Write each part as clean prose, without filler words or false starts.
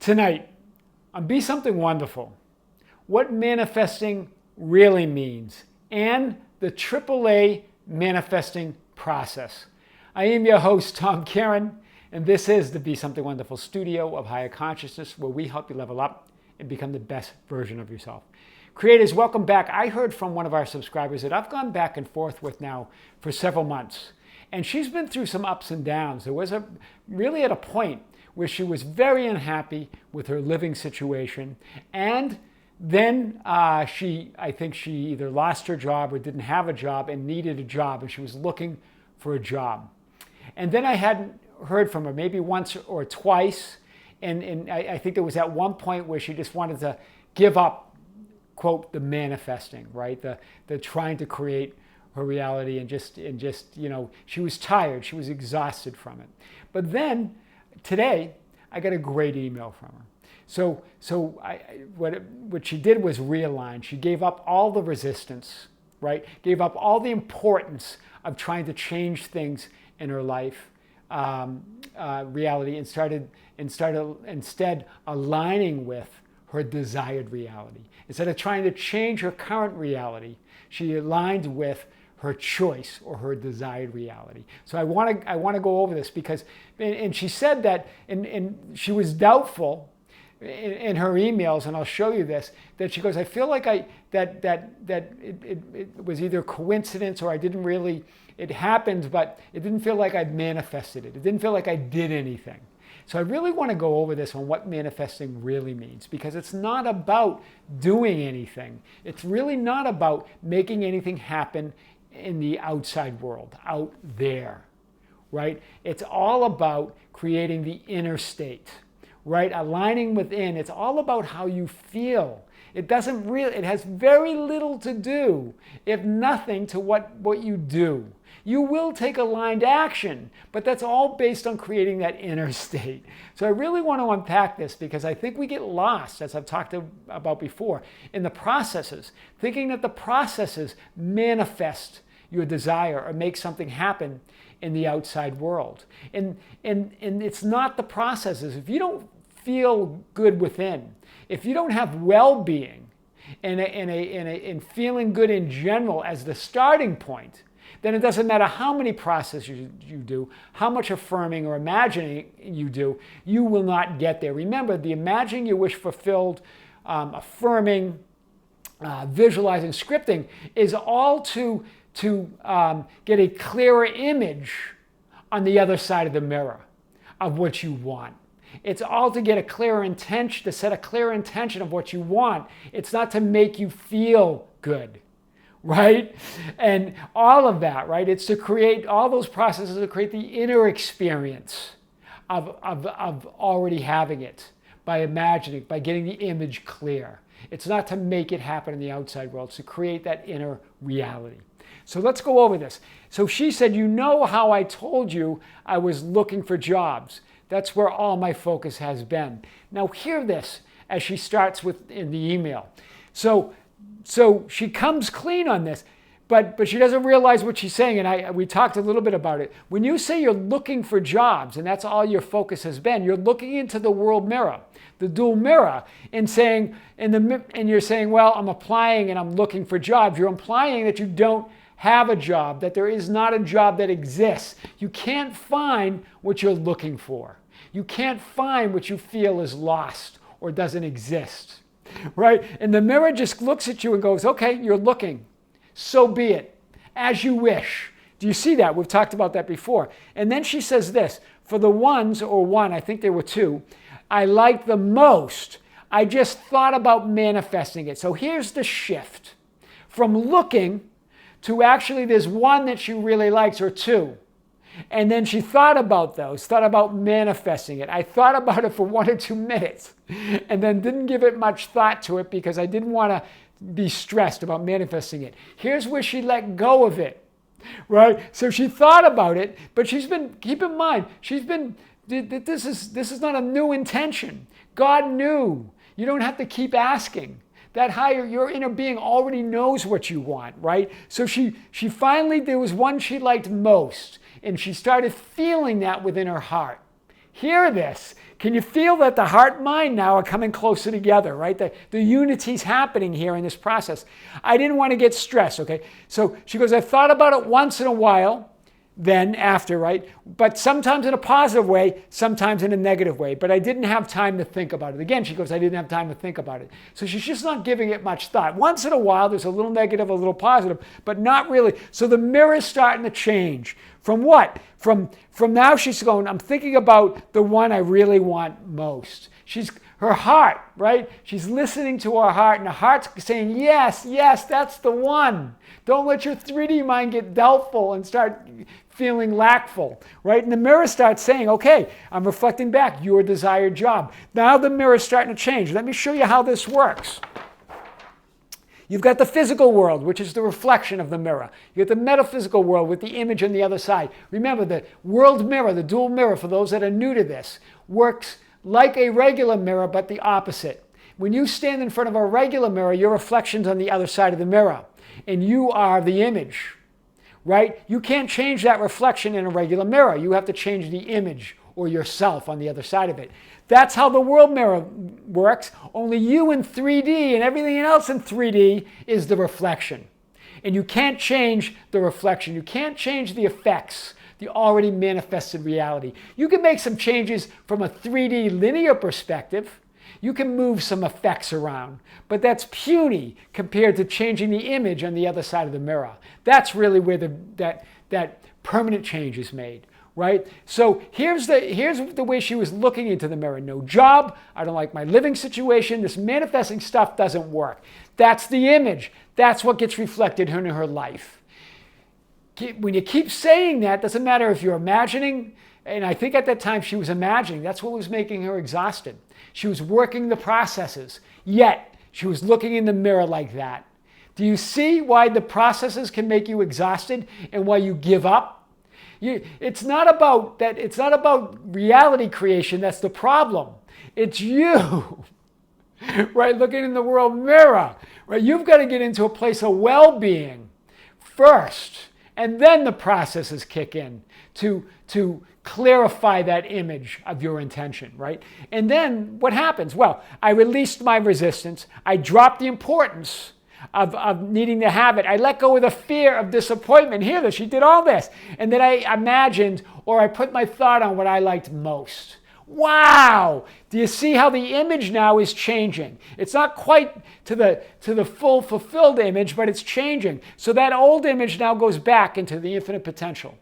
Tonight, on Be Something Wonderful, what manifesting really means and the AAA manifesting process. I am your host, Tom Karen, and this is the Be Something Wonderful studio of higher consciousness, where we help you level up and become the best version of yourself. Creators, welcome back. I heard from one of our subscribers that I've gone back and forth with now for several months, and she's been through some ups and downs. There was really at a point where she was very unhappy with her living situation, and then I think she either lost her job or didn't have a job and needed a job, and she was looking for a job. And then I hadn't heard from her maybe once or twice, and I think there was at one point where she just wanted to give up, quote, the manifesting, right? The trying to create her reality, and just she was tired, she was exhausted from it. But then today, I got a great email from her. So what she did was realign. She gave up all the resistance, right? Gave up all the importance of trying to change things in her life, reality, and started instead aligning with her desired reality. Instead of trying to change her current reality, she aligned with her choice or her desired reality. So I want to go over this because, and she said that, and she was doubtful in her emails, and I'll show you this, that she goes, I feel like it was either coincidence or I didn't really, it happened, but it didn't feel like I'd manifested it. It didn't feel like I did anything. So I really want to go over this on what manifesting really means, because it's not about doing anything. It's really not about making anything happen in the outside world, out there, right? It's all about creating the inner state, right? Aligning within. It's all about how you feel. It has very little to do, if nothing, to what you do. You will take aligned action, but that's all based on creating that inner state. So I really want to unpack this, because I think we get lost, as I've talked about before, in the processes, thinking that the processes manifest your desire or make something happen in the outside world. And it's not the processes. If you don't feel good within, if you don't have well-being and feeling good in general as the starting point, then it doesn't matter how many processes you do, how much affirming or imagining you do, you will not get there. Remember, the imagining your wish fulfilled, affirming, visualizing, scripting is all to get a clearer image on the other side of the mirror of what you want. It's all to get a clearer intention, to set a clearer intention of what you want. It's not to make you feel good, right? And all of that, right? It's to create all those processes to create the inner experience of already having it by imagining, by getting the image clear. It's not to make it happen in the outside world. It's to create that inner reality. So let's go over this. So she said, you know how I told you I was looking for jobs. That's where all my focus has been. Now hear this as she starts with in the email. So she comes clean on this, but she doesn't realize what she's saying, and we talked a little bit about it. When you say you're looking for jobs, and that's all your focus has been, you're looking into the world mirror, the dual mirror, and you're saying, well, I'm applying and I'm looking for jobs. You're implying that you don't have a job, that there is not a job that exists. You can't find what you're looking for. You can't find what you feel is lost or doesn't exist, right? And the mirror just looks at you and goes, okay, you're looking. So be it, as you wish. Do you see that? We've talked about that before. And then she says this, for the ones, or one, I think there were two, I like the most, I just thought about manifesting it. So here's the shift. From looking to actually there's one that she really likes, or two. And then she thought about those, thought about manifesting it. I thought about it for 1 or 2 minutes and then didn't give it much thought to it because I didn't want to be stressed about manifesting it. Here's where she let go of it, right? So she thought about it, but keep in mind, this is not a new intention. God knew. You don't have to keep asking. That higher, your inner being already knows what you want, right? So she finally, there was one she liked most, and she started feeling that within her heart. Hear this. Can you feel that the heart and mind now are coming closer together, right? The unity's happening here in this process. I didn't want to get stressed, okay? So she goes, I thought about it once in a while, then after, right? But sometimes in a positive way, sometimes in a negative way. But I didn't have time to think about it. Again, she goes, I didn't have time to think about it. So she's just not giving it much thought. Once in a while, there's a little negative, a little positive, but not really. So the mirror's starting to change. From what? From now she's going, I'm thinking about the one I really want most. Her heart, right? She's listening to her heart, and her heart's saying, yes, yes, that's the one. Don't let your 3D mind get doubtful and start feeling lackful, right? And the mirror starts saying, okay, I'm reflecting back your desired job. Now the mirror's starting to change. Let me show you how this works. You've got the physical world, which is the reflection of the mirror. You got the metaphysical world with the image on the other side. Remember, the world mirror, the dual mirror, for those that are new to this, works like a regular mirror, but the opposite. When you stand in front of a regular mirror, your reflection's on the other side of the mirror, and you are the image, right? You can't change that reflection in a regular mirror. You have to change the image or yourself on the other side of it. That's how the world mirror works. Only you in 3D and everything else in 3D is the reflection. And you can't change the reflection. You can't change the effects, the already manifested reality. You can make some changes from a 3D linear perspective. You can move some effects around, but that's puny compared to changing the image on the other side of the mirror. That's really where that permanent change is made, right? So here's the way she was looking into the mirror. No job, I don't like my living situation, this manifesting stuff doesn't work. That's the image. That's what gets reflected in her life. When you keep saying that, doesn't matter if you're imagining, and I think at that time she was imagining, that's what was making her exhausted. She was working the processes, yet she was looking in the mirror like that. Do you see why the processes can make you exhausted and why you give up? It's not about that. It's not about reality creation. That's the problem. It's you, right? Looking in the world mirror, right? You've got to get into a place of well-being first, and then the processes kick in to clarify that image of your intention, right? And then what happens? Well, I released my resistance. I dropped the importance of needing to have it. I let go of the fear of disappointment. Hear this, she did all this. And then I imagined, or I put my thought on what I liked most. Wow! Do you see how the image now is changing? It's not quite to the full fulfilled image, but it's changing. So that old image now goes back into the infinite potential.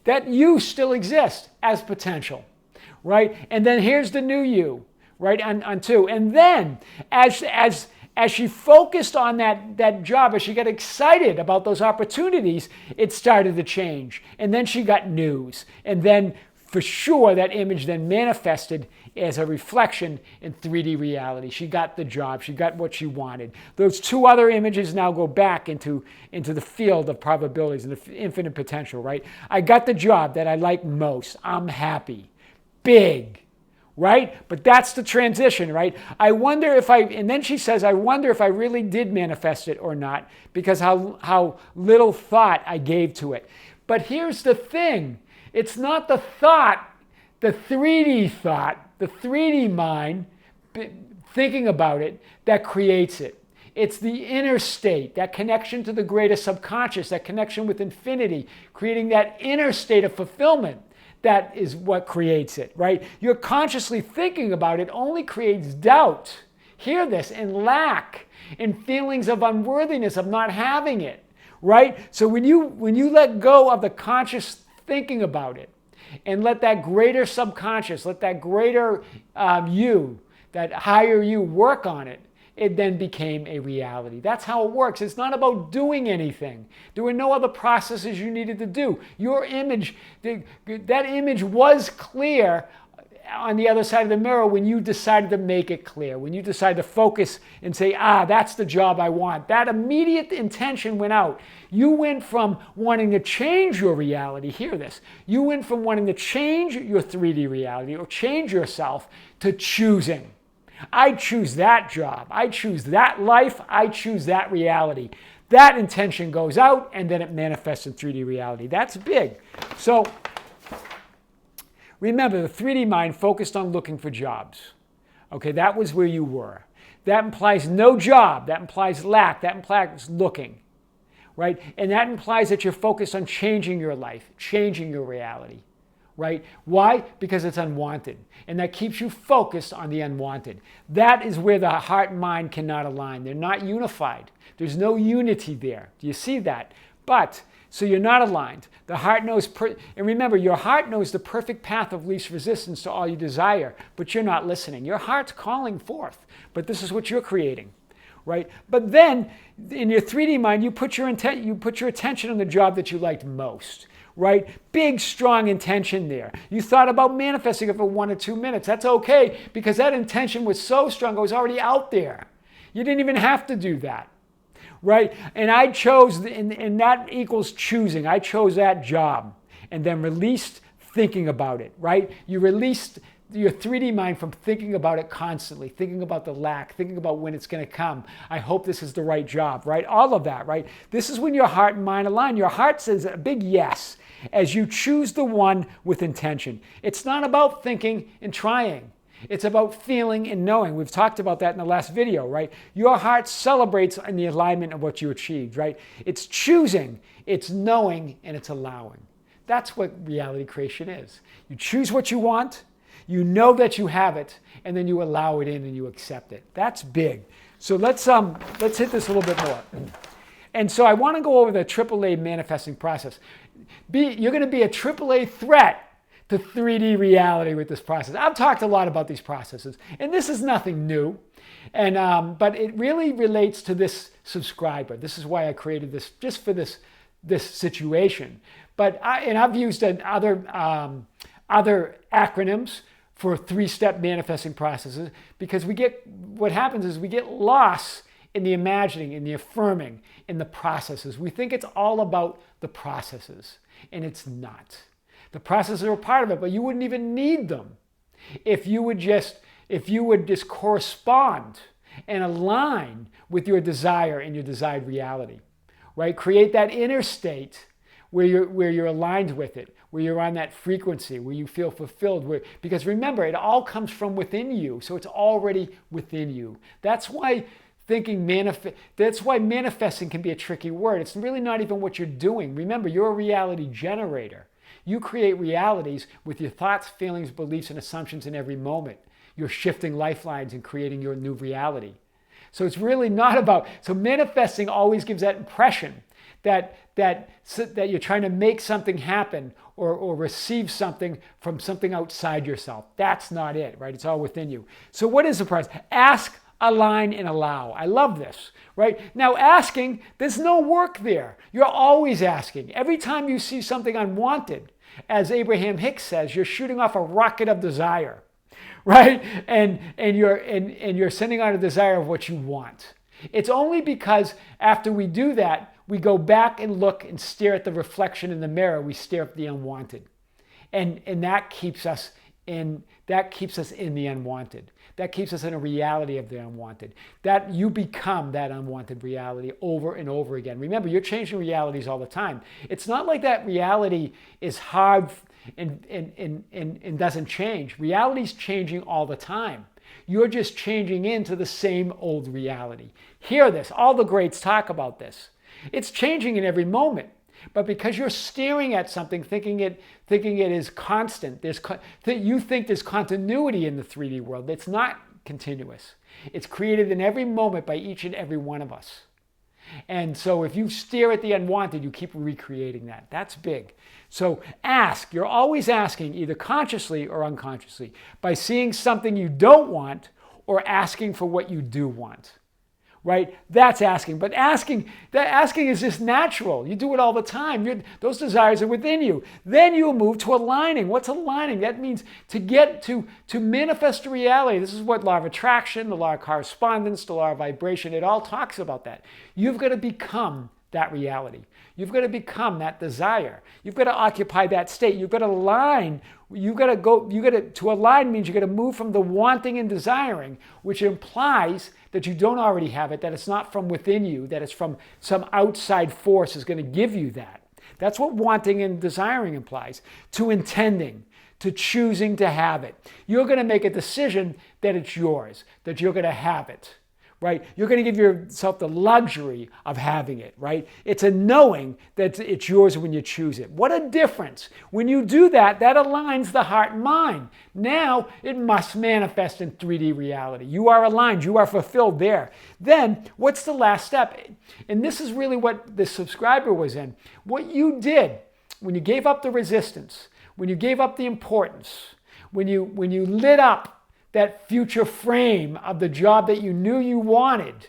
That you still exists as potential, right? And then here's the new you, right, on two. And then as she focused on that job, as she got excited about those opportunities, it started to change. And then she got news. And then for sure that image then manifested as a reflection in 3D reality. She got the job. She got what she wanted. Those two other images now go back into the field of probabilities and the infinite potential, right? I got the job that I like most. I'm happy. Big, right? But that's the transition, right? I wonder if and then she says, I wonder if I really did manifest it or not, because how little thought I gave to it. But here's the thing. It's not the thought, the 3D thought, the 3D mind thinking about it that creates it. It's the inner state, that connection to the greater subconscious, that connection with infinity, creating that inner state of fulfillment. That is what creates it, right? You're consciously thinking about it only creates doubt. Hear this, and lack, and feelings of unworthiness of not having it, right? So when you let go of the conscious thinking about it and let that greater subconscious, let that greater you, that higher you work on it, it then became a reality. That's how it works. It's not about doing anything. There were no other processes you needed to do. Your image, that image was clear on the other side of the mirror when you decided to make it clear, when you decided to focus and say, that's the job I want. That immediate intention went out. You went from wanting to change your reality, hear this, you went from wanting to change your 3D reality or change yourself to choosing. I choose that job. I choose that life. I choose that reality. That intention goes out and then it manifests in 3D reality. That's big. So remember, the 3D mind focused on looking for jobs. Okay, that was where you were. That implies no job. That implies lack. That implies looking, right? And that implies that you're focused on changing your life, changing your reality, right? Why? Because it's unwanted. And that keeps you focused on the unwanted. That is where the heart and mind cannot align. They're not unified. There's no unity there. Do you see that? So you're not aligned. The heart knows, and remember, your heart knows the perfect path of least resistance to all you desire, but you're not listening. Your heart's calling forth, but this is what you're creating, right? But then, in your 3D mind, you put your attention on the job that you liked most, right? Big, strong intention there. You thought about manifesting it for 1 or 2 minutes. That's okay, because that intention was so strong, it was already out there. You didn't even have to do that. Right? And I chose, and that equals choosing. I chose that job and then released thinking about it, right? You released your 3D mind from thinking about it constantly, thinking about the lack, thinking about when it's going to come. I hope this is the right job, right? All of that, right? This is when your heart and mind align. Your heart says a big yes as you choose the one with intention. It's not about thinking and trying. It's about feeling and knowing. We've talked about that in the last video, right? Your heart celebrates in the alignment of what you achieved, right? It's choosing, it's knowing, and it's allowing. That's what reality creation is. You choose what you want, you know that you have it, and then you allow it in and you accept it. That's big. So let's hit this a little bit more. And so I want to go over the AAA manifesting process. You're going to be a AAA threat to 3D reality with this process. I've talked a lot about these processes, and this is nothing new. But it really relates to this subscriber. This is why I created this, just for this situation. I've used other acronyms for 3-step manifesting processes, because what happens is we get lost in the imagining, in the affirming, in the processes. We think it's all about the processes, and it's not. The processes are a part of it, but you wouldn't even need them if you would just correspond and align with your desire and your desired reality, right? Create that inner state where you're aligned with it, where you're on that frequency, where you feel fulfilled. Because remember, it all comes from within you, so it's already within you. That's why manifesting can be a tricky word. It's really not even what you're doing. Remember, you're a reality generator. You create realities with your thoughts, feelings, beliefs, and assumptions in every moment. You're shifting lifelines and creating your new reality. So it's really not about, so manifesting always gives that impression that you're trying to make something happen or receive something from something outside yourself. That's not it, right? It's all within you. So what is the process? Ask, align, and allow. I love this, right? Now asking, there's no work there. You're always asking. Every time you see something unwanted, as Abraham Hicks says, you're shooting off a rocket of desire, right? And you're sending out a desire of what you want. It's only because after we do that, we go back and look and stare at the reflection in the mirror. We stare at the unwanted, and that keeps us in the unwanted. That keeps us in a reality of the unwanted. That you become that unwanted reality over and over again. Remember, you're changing realities all the time. It's not like that reality is hard and doesn't change. Reality's changing all the time. You're just changing into the same old reality. Hear this. All the greats talk about this. It's changing in every moment. But because you're staring at something, thinking it is constant, you think there's continuity in the 3D world. It's not continuous. It's created in every moment by each and every one of us. And so if you stare at the unwanted, you keep recreating that. That's big. So ask. You're always asking, either consciously or unconsciously, by seeing something you don't want or asking for what you do want. Right? That's asking. But asking is just natural. You do it all the time. Those desires are within you. Then you move to aligning. What's aligning? That means to manifest a reality. This is what law of attraction, the law of correspondence, the law of vibration, it all talks about that. You've got to become that reality. You've got to become that desire. You've got to occupy that state. You've got to align. To align means you've got to move from the wanting and desiring, which implies that you don't already have it, that it's not from within you, that it's from some outside force is going to give you that. That's what wanting and desiring implies. To intending, to choosing to have it. You're going to make a decision that it's yours, that you're going to have it, right? You're going to give yourself the luxury of having it, right? It's a knowing that it's yours when you choose it. What a difference. When you do that, that aligns the heart and mind. Now it must manifest in 3D reality. You are aligned. You are fulfilled there. Then what's the last step? And this is really what the subscriber was in. What you did when you gave up the resistance, when you gave up the importance, when you lit up that future frame of the job that you knew you wanted,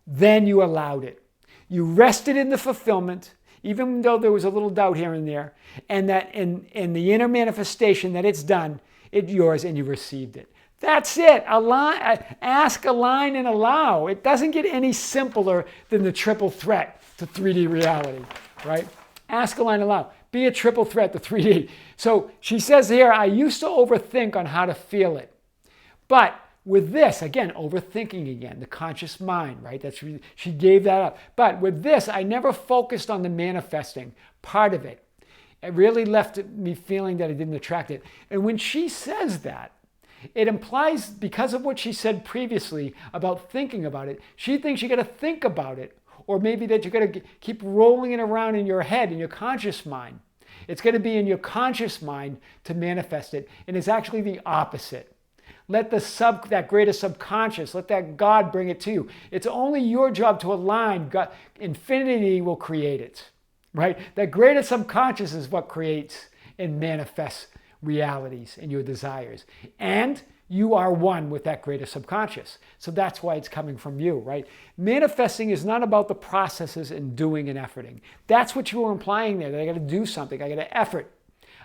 then you allowed it. You rested in the fulfillment, even though there was a little doubt here and there, and that in the inner manifestation that it's done, it's yours and you received it. That's it. Ask, align, and allow. It doesn't get any simpler than the triple threat to 3D reality, right? Ask, align, allow. Be a triple threat to 3D. So she says here, I used to overthink on how to feel it. But with this, again, overthinking again, the conscious mind, right? She gave that up. But with this, I never focused on the manifesting part of it. It really left me feeling that I didn't attract it. And when she says that, it implies, because of what she said previously about thinking about it, she thinks you got to think about it. Or maybe that you're going to keep rolling it around in your head, in your conscious mind. It's going to be in your conscious mind to manifest it. And it's actually the opposite. Let that greater subconscious, let that God bring it to you. It's only your job to align. God, infinity will create it, right? That greater subconscious is what creates and manifests realities and your desires. And you are one with that greater subconscious. So that's why it's coming from you, right? Manifesting is not about the processes and doing and efforting. That's what you were implying there, that I got to do something, I got to effort.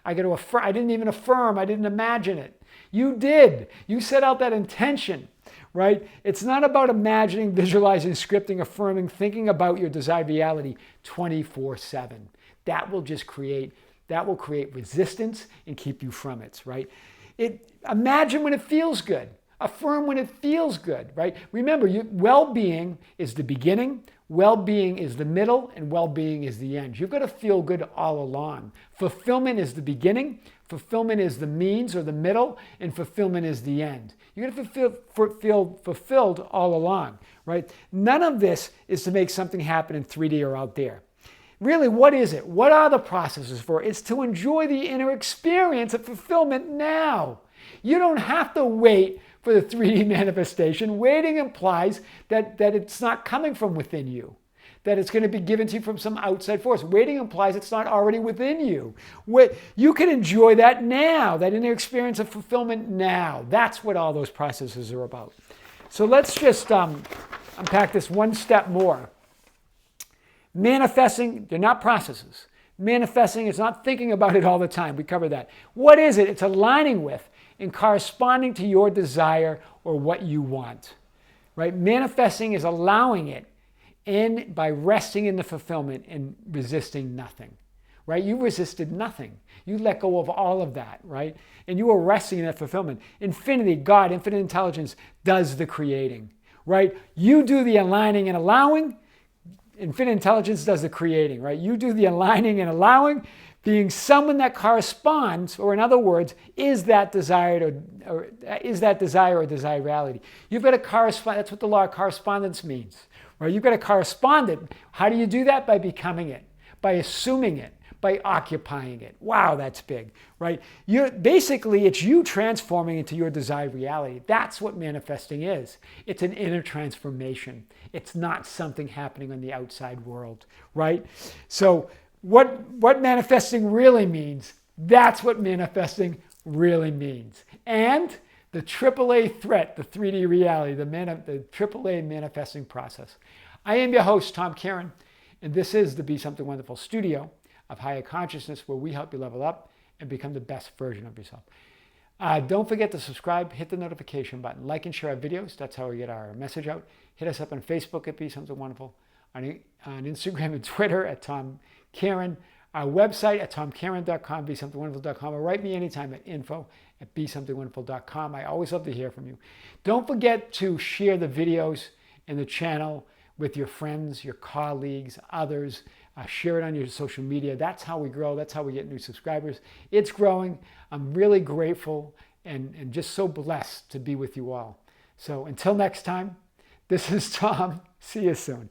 I got to affirm. I didn't even affirm, I didn't imagine it. You did. You set out that intention, right? It's not about imagining, visualizing, scripting, affirming, thinking about your desired reality 24/7. That will create resistance and keep you from it, right? Imagine when it feels good. Affirm when it feels good, right? Remember, well-being is the beginning, well-being is the middle, and well-being is the end. You've got to feel good all along. Fulfillment is the beginning, fulfillment is the means or the middle, and fulfillment is the end. You're going to feel fulfilled all along, right? None of this is to make something happen in 3D or out there. Really, what is it? What are the processes for? It's to enjoy the inner experience of fulfillment now. You don't have to wait for the 3D manifestation. Waiting implies that it's not coming from within you, that it's going to be given to you from some outside force. Waiting implies it's not already within you. You can enjoy that now, that inner experience of fulfillment now. That's what all those processes are about. So let's just unpack this one step more. Manifesting, they're not processes. Manifesting is not thinking about it all the time. We covered that. What is it? It's aligning with and corresponding to your desire or what you want, right? Manifesting is allowing it in by resting in the fulfillment and resisting nothing, right? You resisted nothing. You let go of all of that, right? And you were resting in that fulfillment. Infinity, God, infinite intelligence does the creating, right? You do the aligning and allowing. Infinite intelligence does the creating, right? You do the aligning and allowing, being someone that corresponds, or in other words, is that desired or desired reality. You've got to correspond. That's what the law of correspondence means, right? You've got to correspond it. How do you do that? By becoming it, by assuming it, by occupying it. Wow, that's big, right? Basically, it's you transforming into your desired reality. That's what manifesting is. It's an inner transformation. It's not something happening on the outside world, right? So what manifesting really means, that's what manifesting really means. And the AAA threat, the 3D reality, the AAA manifesting process. I am your host, Tom Karen, and this is the Be Something Wonderful studio of higher consciousness, where we help you level up and become the best version of yourself. Don't forget to subscribe, hit the notification button, like and share our videos. That's how we get our message out. Hit us up on Facebook at Be Something Wonderful, on Instagram and Twitter at Tom Karen, our website at tomkaren.com, besomethingwonderful.com, or write me anytime at info@besomethingwonderful.com. I always love to hear from you. Don't forget to share the videos and the channel with your friends, your colleagues, others. Share it on your social media. That's how we grow. That's how we get new subscribers. It's growing. I'm really grateful and just so blessed to be with you all. So until next time, this is Tom. See you soon.